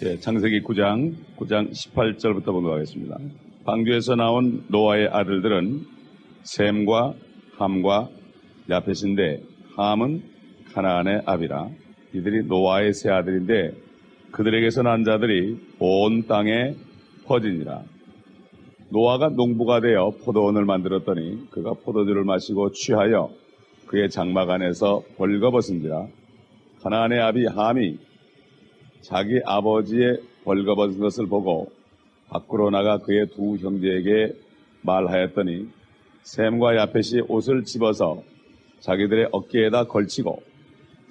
창세기 9장 18절부터 보도록 하겠습니다. 방주에서 나온 노아의 아들들은 셈과 함과 야펫인데, 함은 가나안의 아비라. 이들이 노아의 세 아들인데 그들에게서 난 자들이 온 땅에 퍼지니라. 노아가 농부가 되어 포도원을 만들었더니 그가 포도주를 마시고 취하여 그의 장막 안에서 벌거벗은지라. 가나안의 아비 함이 자기 아버지의 벌거벗은 것을 보고 밖으로 나가 그의 두 형제에게 말하였더니, 셈과 야펫이 옷을 집어서 자기들의 어깨에다 걸치고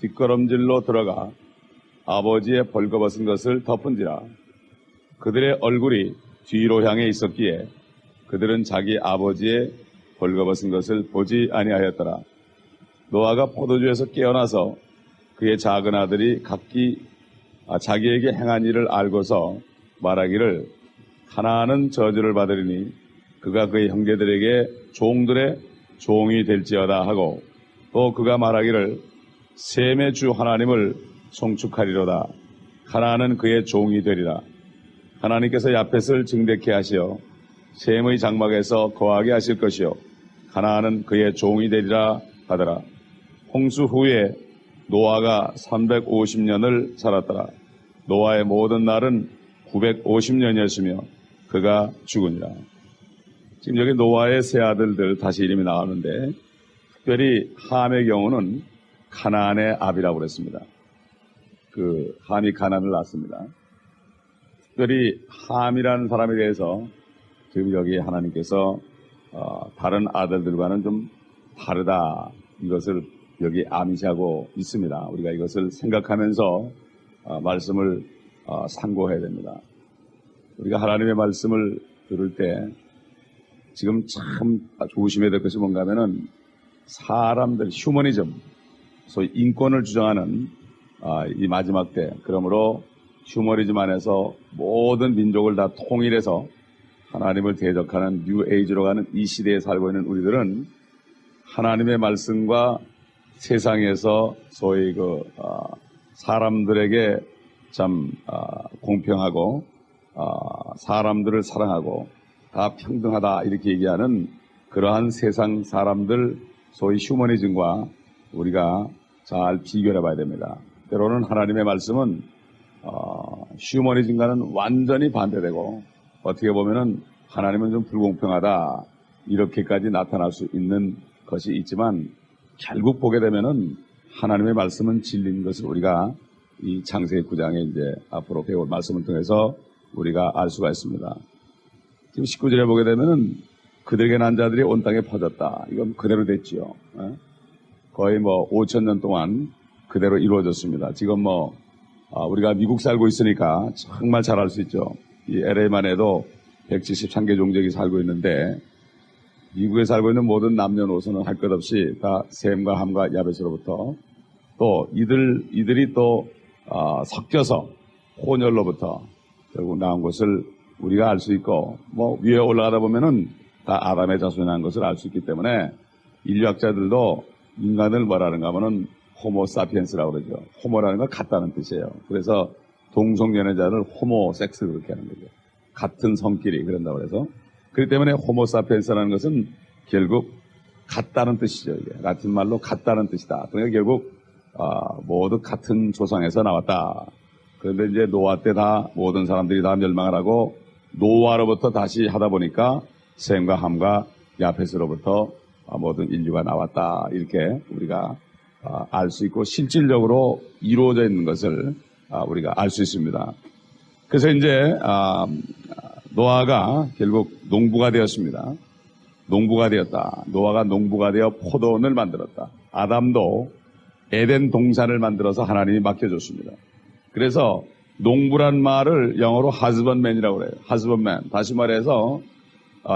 뒷걸음질로 들어가 아버지의 벌거벗은 것을 덮은지라. 그들의 얼굴이 뒤로 향해 있었기에 그들은 자기 아버지의 벌거벗은 것을 보지 아니하였더라. 노아가 포도주에서 깨어나서 그의 작은 아들이 각기 자기에게 행한 일을 알고서 말하기를, 가나안은 저주를 받으리니 그가 그의 형제들에게 종들의 종이 될지어다 하고, 또 그가 말하기를, 셈의 주 하나님을 송축하리로다. 가나안은 그의 종이 되리라. 하나님께서 야펫을 증대케 하시어 셈의 장막에서 거하게 하실 것이요 가나안은 그의 종이 되리라 하더라. 홍수 후에 노아가 350년을 살았더라. 노아의 모든 날은 950년이었으며 그가 죽으니라. 지금 여기 노아의 세 아들들 다시 이름이 나오는데, 특별히 함의 경우는 가나안의 아비라고 그랬습니다. 그 함이 가나안을 낳았습니다. 특별히 함이라는 사람에 대해서 지금 여기 하나님께서 다른 아들들과는 좀 다르다, 이것을 여기 암시하고 있습니다. 우리가 이것을 생각하면서 말씀을 상고해야 됩니다. 우리가 하나님의 말씀을 들을 때 지금 참 조심해야 될 것이 뭔가 하면은, 사람들 휴머니즘, 소위 인권을 주장하는 이 마지막 때, 그러므로 휴머니즘 안에서 모든 민족을 다 통일해서 하나님을 대적하는 뉴 에이지로 가는 이 시대에 살고 있는 우리들은 하나님의 말씀과 세상에서 소위 사람들에게 참 공평하고 사람들을 사랑하고 다 평등하다, 이렇게 얘기하는 그러한 세상 사람들, 소위 휴머니즘과 우리가 잘 비교해 봐야 됩니다. 때로는 하나님의 말씀은 휴머니즘과는 완전히 반대되고, 어떻게 보면은 하나님은 좀 불공평하다, 이렇게까지 나타날 수 있는 것이 있지만, 결국 보게 되면은 하나님의 말씀은 진리인 것을 우리가 이 창세기 9장에 이제 앞으로 배울 말씀을 통해서 우리가 알 수가 있습니다. 지금 19절에 보게 되면은 그들에게 난 자들이 온 땅에 퍼졌다. 이건 그대로 됐지요. 거의 5,000년 동안 그대로 이루어졌습니다. 지금 우리가 미국 살고 있으니까 정말 잘 알 수 있죠. 이 LA만 해도 173개 종족이 살고 있는데, 미국에 살고 있는 모든 남녀노소는 할 것 없이 다 셈과 함과 야벳으로부터, 또 이들이 또 섞여서 혼혈로부터 결국 나온 것을 우리가 알 수 있고, 위에 올라가다 보면은 다 아담의 자손이 난 것을 알 수 있기 때문에, 인류학자들도 인간을 뭐라는가 하면은 호모사피엔스라고 그러죠. 호모라는 건 같다는 뜻이에요. 그래서 동성연애자를 호모섹스 그렇게 하는 거죠. 같은 성끼리 그런다고 해서. 그렇기 때문에 호모사피엔스라는 것은 결국 같다는 뜻이죠. 이게 라틴 말로 같다는 뜻이다. 그러니까 결국 모두 같은 조상에서 나왔다. 그런데 이제 노아 때 다 모든 사람들이 다 멸망을 하고, 노아로부터 다시 하다 보니까 셈과 함과 야펫으로부터 모든 인류가 나왔다, 이렇게 우리가 알 수 있고 실질적으로 이루어져 있는 것을 우리가 알 수 있습니다. 그래서 이제 노아가 결국 농부가 되었습니다. 농부가 되었다. 노아가 농부가 되어 포도원을 만들었다. 아담도 에덴 동산을 만들어서 하나님이 맡겨줬습니다. 그래서 농부란 말을 영어로 husbandman이라고 그래요. husbandman. 다시 말해서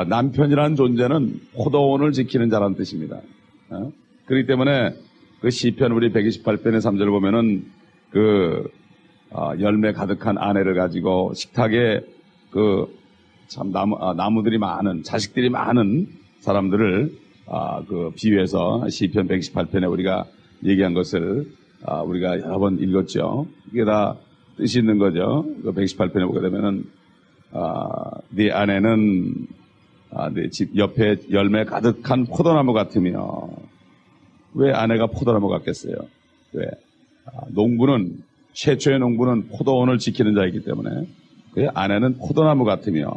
남편이라는 존재는 포도원을 지키는 자라는 뜻입니다. 그렇기 때문에 그 시편 우리 128편의 3절을 보면은 열매 가득한 아내를 가지고 식탁에 참 나무들이 많은, 자식들이 많은 사람들을 비유해서 시편 128편에 우리가 얘기한 것을 우리가 여러 번 읽었죠. 이게 다 뜻이 있는 거죠. 그 118편에 보게 되면은, 네 아내는, 네 집 옆에 열매 가득한 포도나무 같으며, 왜 아내가 포도나무 같겠어요? 왜? 농부는, 최초의 농부는 포도원을 지키는 자이기 때문에, 그 아내는 포도나무 같으며,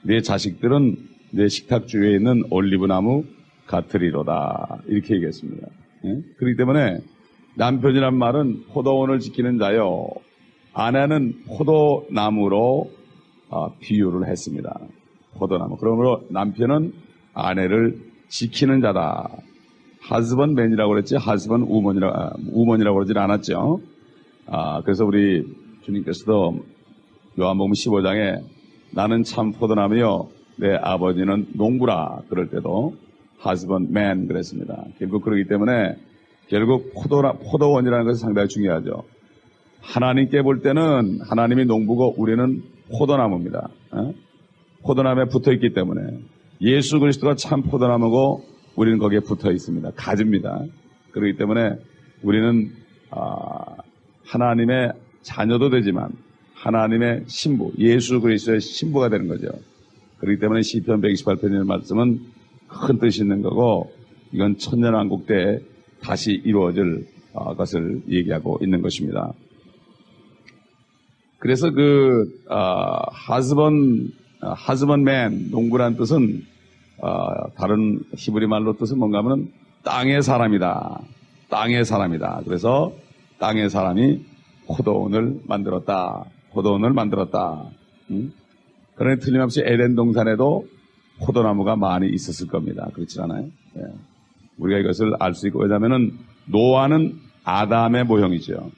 네 자식들은 내 식탁 주위에 있는 올리브나무 같으리로다. 이렇게 얘기했습니다. 예? 그렇기 때문에 남편이란 말은 포도원을 지키는 자요. 아내는 포도나무로 비유를 했습니다. 포도나무. 그러므로 남편은 아내를 지키는 자다. husbandman이라고 그랬지 우먼이라고 그러진 않았죠. 그래서 우리 주님께서도 요한복음 15장에 나는 참 포도나무요 내 아버지는 농부라 그럴 때도 husbandman 그랬습니다. 결국 그러기 때문에 결국 포도원이라는 것이 상당히 중요하죠. 하나님께 볼 때는 하나님이 농부고 우리는 포도나무입니다. 포도나무에 붙어 있기 때문에 예수 그리스도가 참 포도나무고 우리는 거기에 붙어 있습니다. 가지입니다. 그렇기 때문에 우리는 하나님의 자녀도 되지만 하나님의 신부, 예수 그리스도의 신부가 되는 거죠. 그렇기 때문에 시편 128편의 말씀은 큰 뜻이 있는 거고 이건 천년왕국 때 다시 이루어질 것을 얘기하고 있는 것입니다. 그래서 husbandman, 농부란 뜻은 다른 히브리 말로 뜻은 뭔가 하면 땅의 사람이다. 땅의 사람이다. 그래서 땅의 사람이 포도원을 만들었다. 그러니 틀림없이 에덴 동산에도 포도나무가 많이 있었을 겁니다. 그렇지 않아요? 예. 우리가 이것을 알 수 있고, 왜냐하면 노아는 아담의 모형이죠.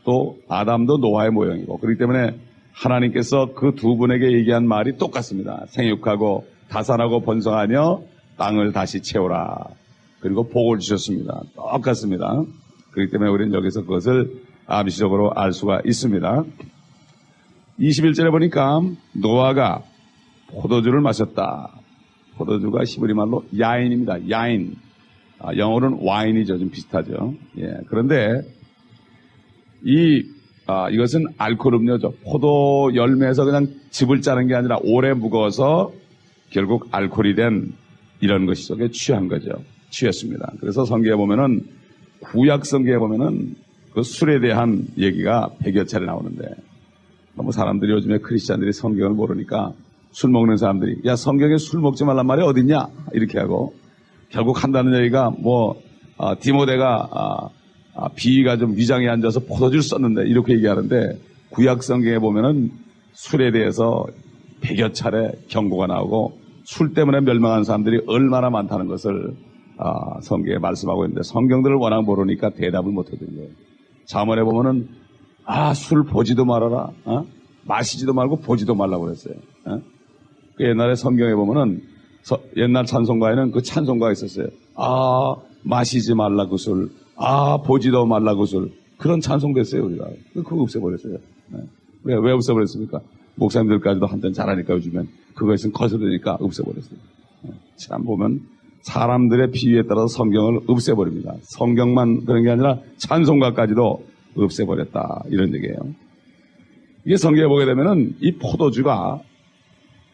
또 아담도 노아의 모형이고, 그렇기 때문에 하나님께서 그 두 분에게 얘기한 말이 똑같습니다. 생육하고 다산하고 번성하며 땅을 다시 채우라. 그리고 복을 주셨습니다. 똑같습니다. 그렇기 때문에 우리는 여기서 그것을 암시적으로 알 수가 있습니다. 21절에 보니까 노아가 포도주를 마셨다. 포도주가 히브리 말로 야인입니다. 야인. 영어로는 와인이죠. 좀 비슷하죠. 예. 그런데 이것은 알코올 음료죠. 포도 열매에서 그냥 즙을 짜는 게 아니라 오래 묵어서 결국 알코올이 된 이런 것이 속에 취한 거죠. 취했습니다. 그래서 성경에 보면은 구약 성경에 보면은 그 술에 대한 얘기가 100여 차례 나오는데 너무 사람들이 요즘에 크리스찬들이 성경을 모르니까 술 먹는 사람들이 야 성경에 술 먹지 말란 말이 어딨냐 이렇게 하고 결국 한다는 얘기가 디모데가 비위가 좀 위장에 앉아서 포도주를 썼는데 이렇게 얘기하는데 구약 성경에 보면은 술에 대해서 100여 차례 경고가 나오고 술 때문에 멸망한 사람들이 얼마나 많다는 것을 성경에 말씀하고 있는데 성경들을 워낙 모르니까 대답을 못 해드린 거예요. 잠언에 보면은 술 보지도 말아라. 마시지도 말고 보지도 말라고 그랬어요. 그 옛날에 성경에 보면은 옛날 찬송가에는 그 찬송가가 있었어요. 마시지 말라 그 술. 보지도 말라 그 술. 그런 찬송 됐어요, 우리가. 그거 없애버렸어요. 왜 없애버렸습니까? 목사님들까지도 한잔 잘하니까 요즘엔 그것은 거스르니까 없애버렸어요. 참 보면 사람들의 비위에 따라서 성경을 없애버립니다. 성경만 그런 게 아니라 찬송가까지도 없애버렸다. 이런 얘기예요. 이게 성경에 보게 되면은 이 포도주가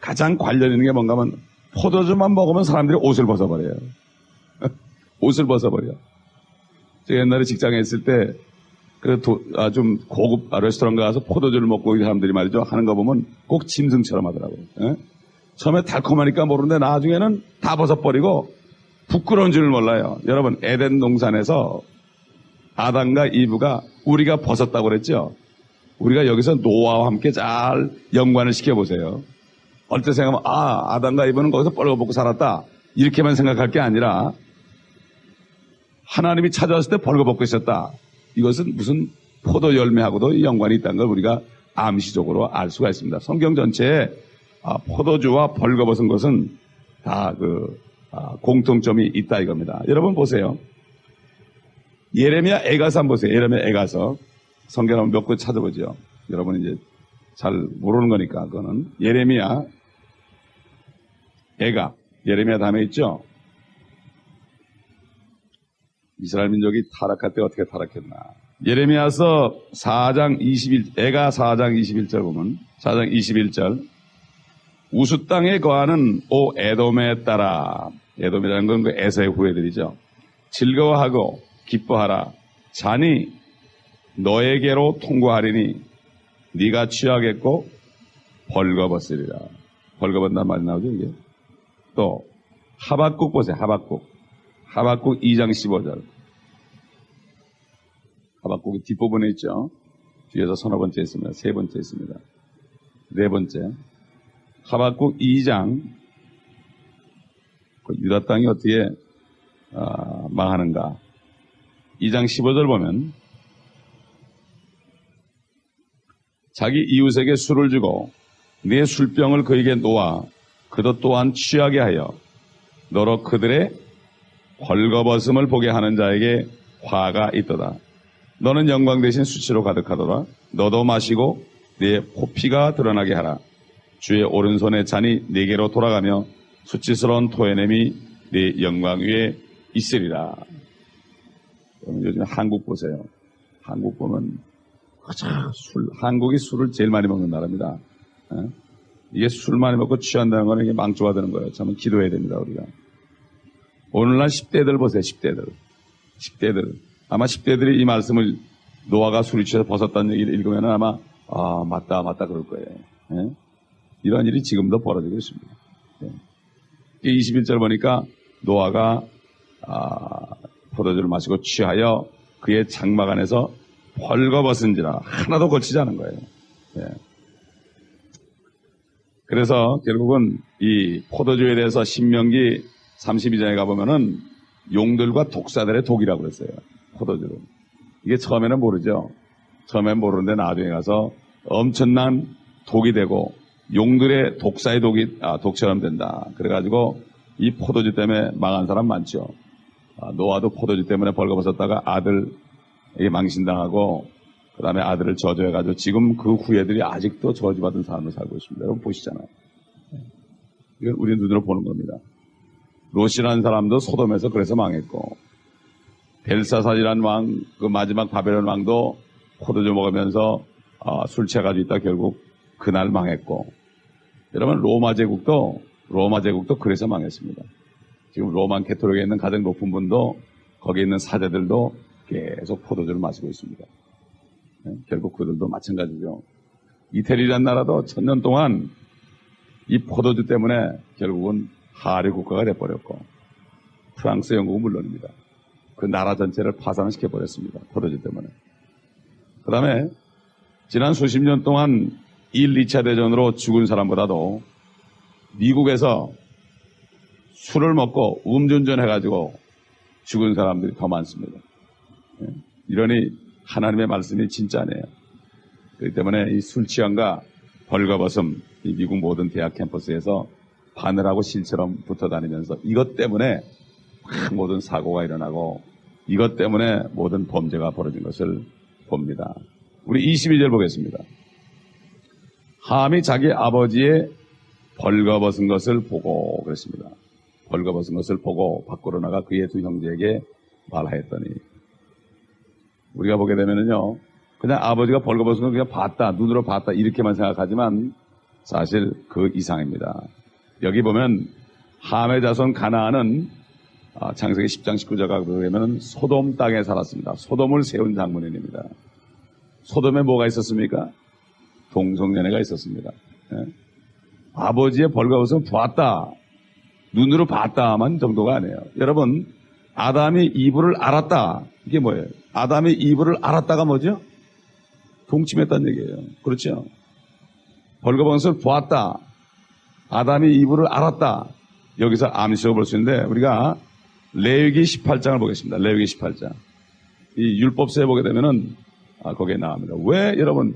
가장 관련 있는 게 뭔가 하면 포도주만 먹으면 사람들이 옷을 벗어버려요. 옷을 벗어버려. 제가 옛날에 직장에 있을 때 좀 고급 레스토랑 가서 포도주를 먹고 이 사람들이 말이죠. 하는 거 보면 꼭 짐승처럼 하더라고요. 예? 처음에 달콤하니까 모르는데 나중에는 다 벗어버리고 부끄러운 줄을 몰라요. 여러분 에덴 동산에서 아담과 이브가 우리가 벗었다고 그랬죠. 우리가 여기서 노아와 함께 잘 연관을 시켜보세요. 어떨 때 생각하면 아담과 이브는 거기서 벌거벗고 살았다. 이렇게만 생각할 게 아니라 하나님이 찾아왔을 때 벌거벗고 있었다. 이것은 무슨 포도 열매하고도 연관이 있다는 걸 우리가 암시적으로 알 수가 있습니다. 성경 전체에 포도주와 벌거벗은 것은 다 공통점이 있다 이겁니다. 여러분 보세요. 예레미야 애가서 한번 보세요. 예레미야 애가서. 성경 한번 몇 권 찾아보죠. 여러분 이제 잘 모르는 거니까 그거는. 예레미야 애가. 예레미야 다음에 있죠. 이스라엘 민족이 타락할 때 어떻게 타락했나. 예레미야서 4장 21절 보면 4장 21절 우스 땅에 거하는 오 에돔에 따라 에돔이라는 건 그 에서의 후예들이죠. 즐거워하고 기뻐하라. 잔이 너에게로 통과하리니 네가 취하겠고 벌거벗으리라. 벌거벗는다는 말이 나오죠. 이게 또 하박국 보세요. 하박국 2장 15절. 하박국이 뒷부분에 있죠. 뒤에서 서너 번째 있습니다. 세 번째 있습니다. 네 번째. 하박국 2장 유다 땅이 어떻게 망하는가. 2장 15절 보면 자기 이웃에게 술을 주고 네 술병을 그에게 놓아 그도 또한 취하게 하여 너로 그들의 벌거벗음을 보게 하는 자에게 화가 있도다. 너는 영광 대신 수치로 가득하도다. 너도 마시고 네 포피가 드러나게 하라. 주의 오른손의 잔이 네게로 돌아가며 수치스러운 토해냄이 네 영광 위에 있으리라. 요즘 한국 보세요. 한국 보면 한국이 술을 제일 많이 먹는 나라입니다. 이게 술 많이 먹고 취한다는 거는 이게 망조가 되는 거예요. 참 기도해야 됩니다, 우리가. 오늘날 10대들 보세요, 10대들. 아마 10대들이 이 말씀을 노아가 술이 취해서 벗었다는 얘기를 읽으면 아마, 맞다, 그럴 거예요. 예? 이런 일이 지금도 벌어지고 있습니다. 예. 21절 보니까 노아가, 포도주를 마시고 취하여 그의 장막 안에서 벌거벗은지라 하나도 걸치지 않은 거예요. 예. 그래서 결국은 이 포도주에 대해서 신명기 32장에 가보면은 용들과 독사들의 독이라고 그랬어요. 포도주를. 이게 처음에는 모르죠. 처음엔 모르는데 나중에 가서 엄청난 독이 되고 용들의 독사의 독처럼 된다. 그래가지고 이 포도주 때문에 망한 사람 많죠. 노아도 포도주 때문에 벌거벗었다가 아들에게 망신당하고 그 다음에 아들을 저주해가지고 지금 그 후예들이 아직도 저주받은 삶을 살고 있습니다. 여러분 보시잖아요. 이건 우리 눈으로 보는 겁니다. 롯이라는 사람도 소돔에서 그래서 망했고 벨사살이라는 왕, 그 마지막 바벨론 왕도 포도주 먹으면서 술 취해가지고 있다 결국 그날 망했고 여러분 로마 제국도 그래서 망했습니다. 지금 로만 캐토릭에 있는 가장 높은 분도 거기에 있는 사제들도 계속 포도주를 마시고 있습니다. 네? 결국 그들도 마찬가지죠. 이태리라는 나라도 1000년 동안 이 포도주 때문에 결국은 하류 국가가 돼버렸고 프랑스, 영국은 물론입니다. 그 나라 전체를 파산시켜버렸습니다. 포도주 때문에. 그 다음에 지난 수십 년 동안 1, 2차 대전으로 죽은 사람보다도 미국에서 술을 먹고 음주운전해가지고 죽은 사람들이 더 많습니다. 이러니 하나님의 말씀이 진짜네요. 그렇기 때문에 이 술 취함과 벌거벗음, 이 미국 모든 대학 캠퍼스에서 바늘하고 실처럼 붙어 다니면서 이것 때문에 모든 사고가 일어나고 이것 때문에 모든 범죄가 벌어진 것을 봅니다. 우리 22절 보겠습니다. 함이 자기 아버지의 벌거벗은 것을 보고 그랬습니다. 벌거벗은 것을 보고 밖으로 나가 그의 두 형제에게 말하였더니 우리가 보게 되면은요 그냥 아버지가 벌거벗은 걸 그냥 봤다 눈으로 봤다 이렇게만 생각하지만 사실 그 이상입니다. 여기 보면 함의 자손 가나안은 창세기 10장 19절가 보면 소돔 땅에 살았습니다. 소돔을 세운 장문인입니다. 소돔에 뭐가 있었습니까? 동성연애가 있었습니다. 예? 아버지의 벌거벗은 봤다. 눈으로 봤다만 정도가 아니에요. 여러분, 아담이 이브를 알았다. 이게 뭐예요? 아담이 이브를 알았다가 뭐죠? 동침했다는 얘기예요. 그렇죠? 벌거벗은 보았다. 아담이 이브를 알았다. 여기서 암시로 볼 수 있는데 우리가 레위기 18장을 보겠습니다. 레위기 18장. 이 율법서에 보게 되면은 거기에 나옵니다. 왜 여러분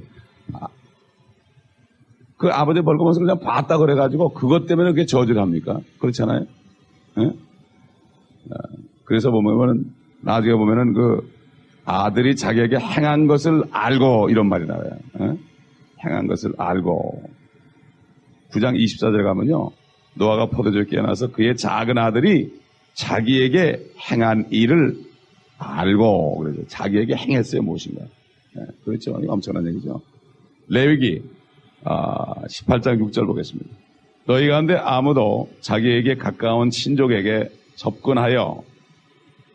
그 아버지 벌거벗은 그냥 봤다 그래가지고 그것 때문에 그게 저주를 합니까? 그렇잖아요. 예? 그래서 보면은 나중에 보면은 그 아들이 자기에게 행한 것을 알고 이런 말이 나와요. 예? 행한 것을 알고 9장 24절에 가면요 노아가 포도주에 깨어나서 그의 작은 아들이 자기에게 행한 일을 알고 그래서 자기에게 행했어요. 무엇인가. 그렇죠. 이거 엄청난 얘기죠. 레위기 18장 6절 보겠습니다. 너희 가운데 아무도 자기에게 가까운 친족에게 접근하여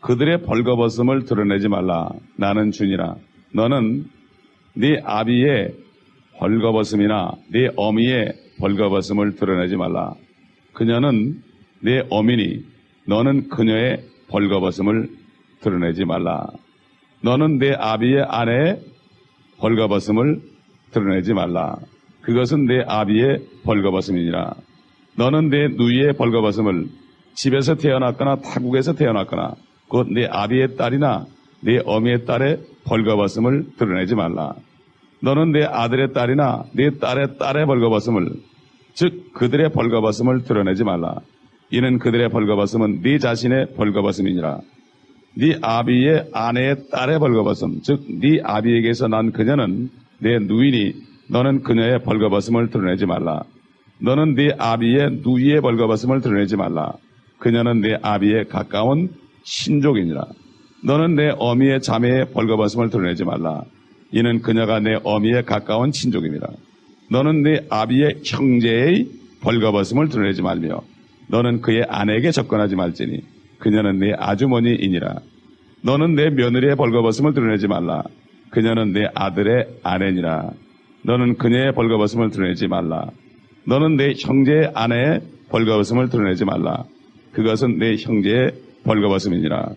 그들의 벌거벗음을 드러내지 말라. 나는 주니라. 너는 네 아비의 벌거벗음이나 네 어미의 벌거벗음을 드러내지 말라. 그녀는 네 어미니 너는 그녀의 벌거벗음을 드러내지 말라. 너는 내 아비의 아내의 벌거벗음을 드러내지 말라. 그것은 내 아비의 벌거벗음이니라. 너는 내 누이의 벌거벗음을 집에서 태어났거나 타국에서 태어났거나 곧 내 아비의 딸이나 내 어미의 딸의 벌거벗음을 드러내지 말라. 너는 내 아들의 딸이나 내 딸의 딸의 벌거벗음을 즉 그들의 벌거벗음을 드러내지 말라. 이는 그들의 벌거벗음은 네 자신의 벌거벗음이니라. 네 아비의 아내의 딸의 벌거벗음 즉 네 아비에게서 난 그녀는 내 누이니 너는 그녀의 벌거벗음을 드러내지 말라. 너는 네 아비의 누이의 벌거벗음을 드러내지 말라. 그녀는 내 아비의 가까운 친족이니라. 너는 내 어미의 자매의 벌거벗음을 드러내지 말라. 이는 그녀가 내 어미의 가까운 친족입니다. 너는 네 아비의 형제의 벌거벗음을 드러내지 말며 너는 그의 아내에게 접근하지 말지니 그녀는 네 아주머니이니라. 너는 내 며느리의 벌거벗음을 드러내지 말라. 그녀는 내 아들의 아내니라. 너는 그녀의 벌거벗음을 드러내지 말라. 너는 내 형제의 아내의 벌거벗음을 드러내지 말라. 그것은 내 형제의 벌거벗음이니라.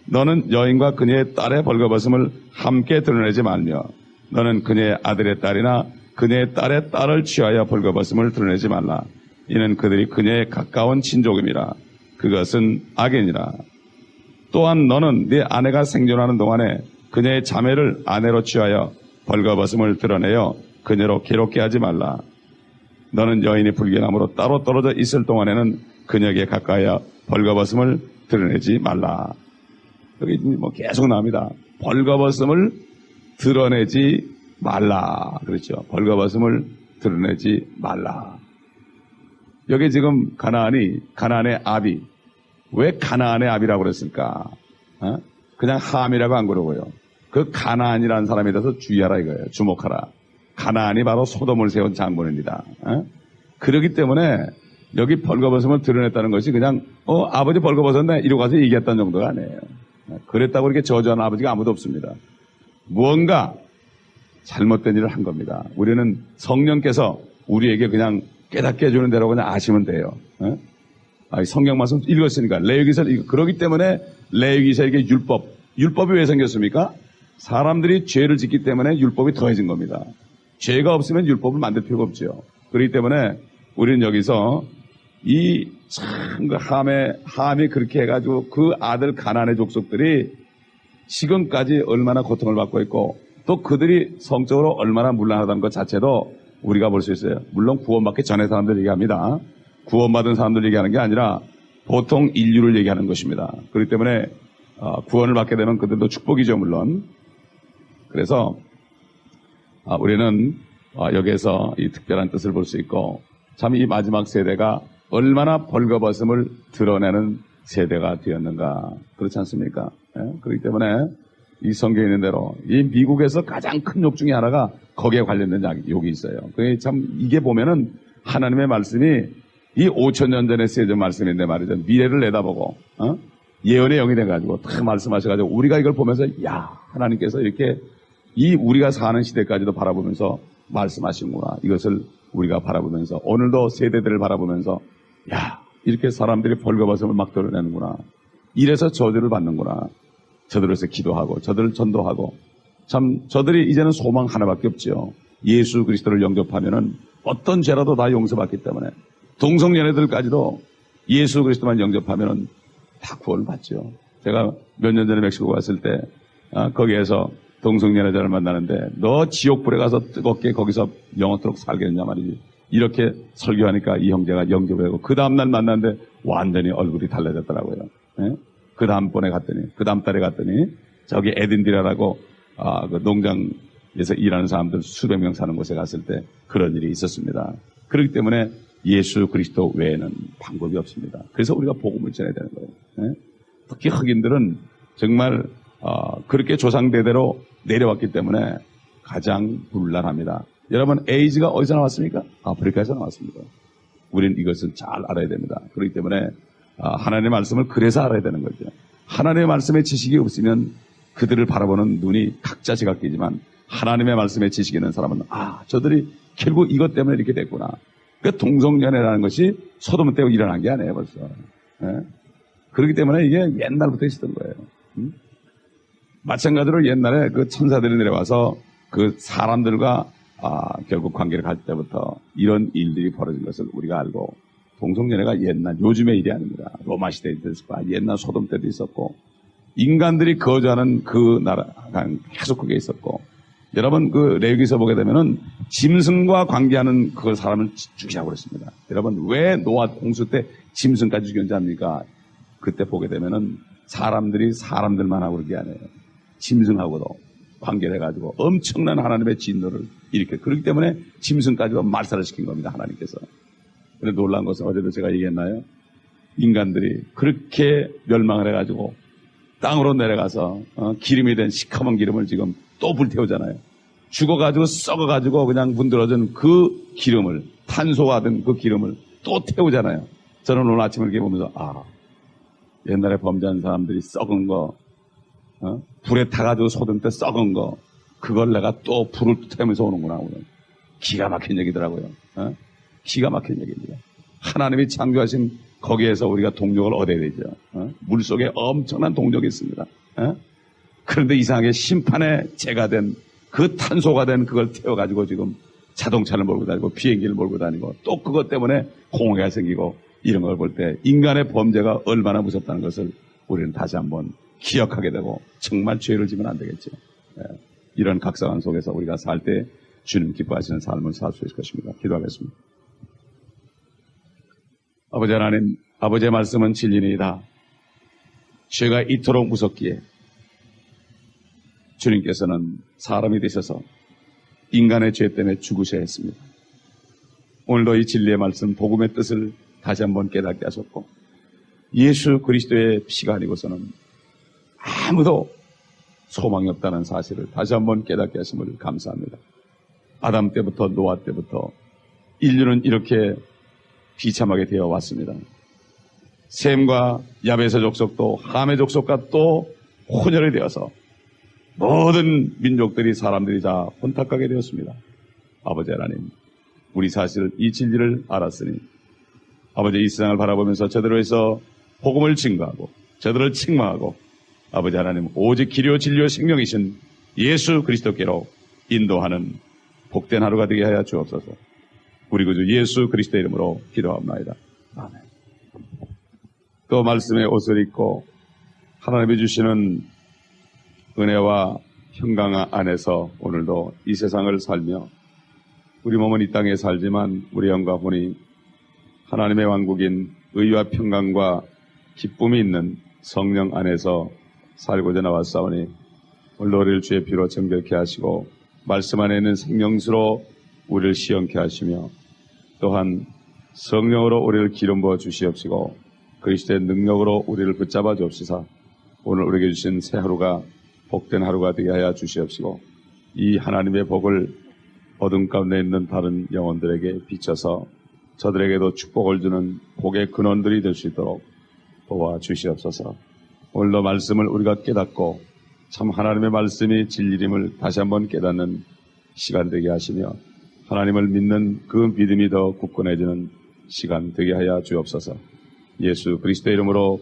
너는 여인과 그녀의 딸의 벌거벗음을 함께 드러내지 말며 너는 그녀의 아들의 딸이나 그녀의 딸의 딸을 취하여 벌거벗음을 드러내지 말라. 이는 그들이 그녀의 가까운 친족임이라. 그것은 악이니라. 또한 너는 네 아내가 생존하는 동안에 그녀의 자매를 아내로 취하여 벌거벗음을 드러내어 그녀로 괴롭게 하지 말라. 너는 여인이 불경함으로 따로 떨어져 있을 동안에는 그녀에게 가까이어 벌거벗음을 드러내지 말라. 여기 뭐 계속 나옵니다. 벌거벗음을 드러내지 말라. 그렇죠. 벌거벗음을 드러내지 말라. 여기 지금 가나안의 아비. 왜 가나안의 아비라고 그랬을까? 그냥 함이라고 안 그러고요. 그 가나안이라는 사람에 대해서 주의하라 이거예요. 주목하라. 가나안이 바로 소돔을 세운 장본입니다. 그렇기 때문에 여기 벌거벗음을 드러냈다는 것이 그냥 아버지 벌거벗었네 이러고 가서 얘기했다는 정도가 아니에요. 그랬다고 이렇게 저주하는 아버지가 아무도 없습니다. 무언가 잘못된 일을 한 겁니다. 우리는 성령께서 우리에게 그냥 깨닫게 해주는 대로 그냥 아시면 돼요. 성경 말씀 읽었으니까 레위기서 그러기 때문에 레위기서에게 율법이 왜 생겼습니까? 사람들이 죄를 짓기 때문에 율법이 더해진 겁니다. 죄가 없으면 율법을 만들 필요가 없죠. 그렇기 때문에 우리는 여기서 그 함이 그렇게 해가지고 그 아들 가나안의 족속들이 지금까지 얼마나 고통을 받고 있고 또 그들이 성적으로 얼마나 문란하다는 것 자체도 우리가 볼 수 있어요. 물론 구원받기 전에 사람들 얘기합니다. 구원받은 사람들 얘기하는 게 아니라 보통 인류를 얘기하는 것입니다. 그렇기 때문에 구원을 받게 되면 그들도 축복이죠, 물론. 그래서 우리는 여기에서 이 특별한 뜻을 볼 수 있고 참 이 마지막 세대가 얼마나 벌거벗음을 드러내는 세대가 되었는가. 그렇지 않습니까? 그렇기 때문에 이 성경에 있는 대로 이 미국에서 가장 큰 욕 중에 하나가 거기에 관련된 욕이 있어요. 그게 참 이게 보면은 하나님의 말씀이 이 5,000년 전에 쓰여진 말씀인데 말이죠. 미래를 내다보고 예언의 영이 돼가지고 다 말씀하셔가지고 우리가 이걸 보면서 하나님께서 이렇게 이 우리가 사는 시대까지도 바라보면서 말씀하시는구나. 이것을 우리가 바라보면서 오늘도 세대들을 바라보면서 이렇게 사람들이 벌거벗음을 막 드러내는구나. 이래서 저주를 받는구나. 저들에서 기도하고 저들을 전도하고 참 저들이 이제는 소망 하나밖에 없죠. 예수 그리스도를 영접하면은 어떤 죄라도 다 용서받기 때문에 동성연애들까지도 예수 그리스도만 영접하면은 다 구원을 받죠. 제가 몇 년 전에 멕시코 갔을 때 거기에서 동성연애자를 만나는데 너 지옥불에 가서 뜨겁게 거기서 영원토록 살겠느냐 말이지. 이렇게 설교하니까 이 형제가 영접을 하고 그 다음날 만났는데 완전히 얼굴이 달라졌더라고요. 그 다음번에 갔더니 그 다음 달에 갔더니 저기 에딘디라라고 그 농장에서 일하는 사람들 수백 명 사는 곳에 갔을 때 그런 일이 있었습니다. 그렇기 때문에 예수 그리스도 외에는 방법이 없습니다. 그래서 우리가 복음을 전해야 되는 거예요. 특히 흑인들은 정말 그렇게 조상대대로 내려왔기 때문에 가장 불란합니다. 여러분, 에이즈가 어디서 나왔습니까? 아프리카에서 나왔습니다. 우리는 이것을 잘 알아야 됩니다. 그렇기 때문에 하나님의 말씀을 그래서 알아야 되는 거죠. 하나님의 말씀의 지식이 없으면 그들을 바라보는 눈이 각자 제각기지만 하나님의 말씀의 지식이 있는 사람은 저들이 결국 이것 때문에 이렇게 됐구나. 그 동성연애라는 것이 소돔 때 일어난 게 아니에요, 벌써. 예? 그렇기 때문에 이게 옛날부터 있었던 거예요. 마찬가지로 옛날에 그 천사들이 내려와서 그 사람들과 결국 관계를 가질 때부터 이런 일들이 벌어진 것을 우리가 알고, 동성연애가 옛날, 요즘의 일이 아닙니다. 로마 시대에도 있었고, 옛날 소돔 때도 있었고, 인간들이 거주하는 그 나라가 계속 그게 있었고, 여러분 그 레위기서 보게 되면은 짐승과 관계하는 그 사람을 죽이라고 그랬습니다. 여러분 왜 노아 홍수 때 짐승까지 죽였는지 압니까? 그때 보게 되면은 사람들이 사람들만 하고 그런 게 아니에요. 짐승하고도 관계를 해가지고 엄청난 하나님의 진노를 일으켜. 그렇기 때문에 짐승까지도 말살을 시킨 겁니다, 하나님께서. 그런데 놀라운 것은 어제도 제가 얘기했나요? 인간들이 그렇게 멸망을 해가지고 땅으로 내려가서 기름이 된 시커먼 기름을 지금 또 불태우잖아요. 죽어가지고 썩어가지고 그냥 문드러진 그 기름을, 탄소화된 그 기름을 또 태우잖아요. 저는 오늘 아침에 이렇게 보면서 옛날에 범죄한 사람들이 썩은 거, 불에 타가지고 소돔 때 썩은 거, 그걸 내가 또 불을 태우면서 오는구나. 오늘. 기가 막힌 얘기더라고요. 기가 막힌 얘기입니다. 하나님이 창조하신 거기에서 우리가 동력을 얻어야 되죠. 물 속에 엄청난 동력이 있습니다. 그런데 이상하게 심판의 재가 된 그 탄소가 된 그걸 태워가지고 지금 자동차를 몰고 다니고 비행기를 몰고 다니고 또 그것 때문에 공해가 생기고 이런 걸 볼 때 인간의 범죄가 얼마나 무섭다는 것을 우리는 다시 한번 기억하게 되고 정말 죄를 지면 안 되겠죠. 이런 각성한 속에서 우리가 살 때 주님 기뻐하시는 삶을 살 수 있을 것입니다. 기도하겠습니다. 아버지 하나님, 아버지의 말씀은 진리니이다. 죄가 이토록 무섭기에 주님께서는 사람이 되셔서 인간의 죄 때문에 죽으셔야 했습니다. 오늘도 이 진리의 말씀, 복음의 뜻을 다시 한번 깨닫게 하셨고, 예수 그리스도의 피가 아니고서는 아무도 소망이 없다는 사실을 다시 한번 깨닫게 하심을 감사합니다. 아담 때부터 노아 때부터 인류는 이렇게 비참하게 되어 왔습니다. 셈과 야베스 족속도 함의 족속과 또 혼혈이 되어서 모든 민족들이 사람들이 다 혼탁하게 되었습니다. 아버지 하나님, 우리 사실 이 진리를 알았으니 아버지 이 세상을 바라보면서 저들로 해서 복음을 증거하고 저들을 책망하고 아버지 하나님 오직 길이요 진리요 생명이신 예수 그리스도께로 인도하는 복된 하루가 되게 하여 주옵소서. 우리 구주 예수 그리스도의 이름으로 기도합니다. 아멘. 또 말씀의 옷을 입고 하나님이 주시는 은혜와 평강 안에서 오늘도 이 세상을 살며 우리 몸은 이 땅에 살지만 우리 영과 혼이 하나님의 왕국인 의와 평강과 기쁨이 있는 성령 안에서 살고자 나왔사오니 오늘 우리를 주의 피로 정결케 하시고 말씀 안에 있는 생명수로 우리를 시원케 하시며 또한 성령으로 우리를 기름 부어 주시옵시고 그리스도의 능력으로 우리를 붙잡아 주옵시사 오늘 우리에게 주신 새 하루가 복된 하루가 되게 하여 주시옵시고 이 하나님의 복을 어둠 가운데 있는 다른 영혼들에게 비춰서 저들에게도 축복을 주는 복의 근원들이 될 수 있도록 도와주시옵소서. 오늘도 말씀을 우리가 깨닫고 참 하나님의 말씀이 진리임을 다시 한번 깨닫는 시간 되게 하시며 하나님을 믿는 그 믿음이 더 굳건해지는 시간 되게 하여 주옵소서. 예수 그리스도의 이름으로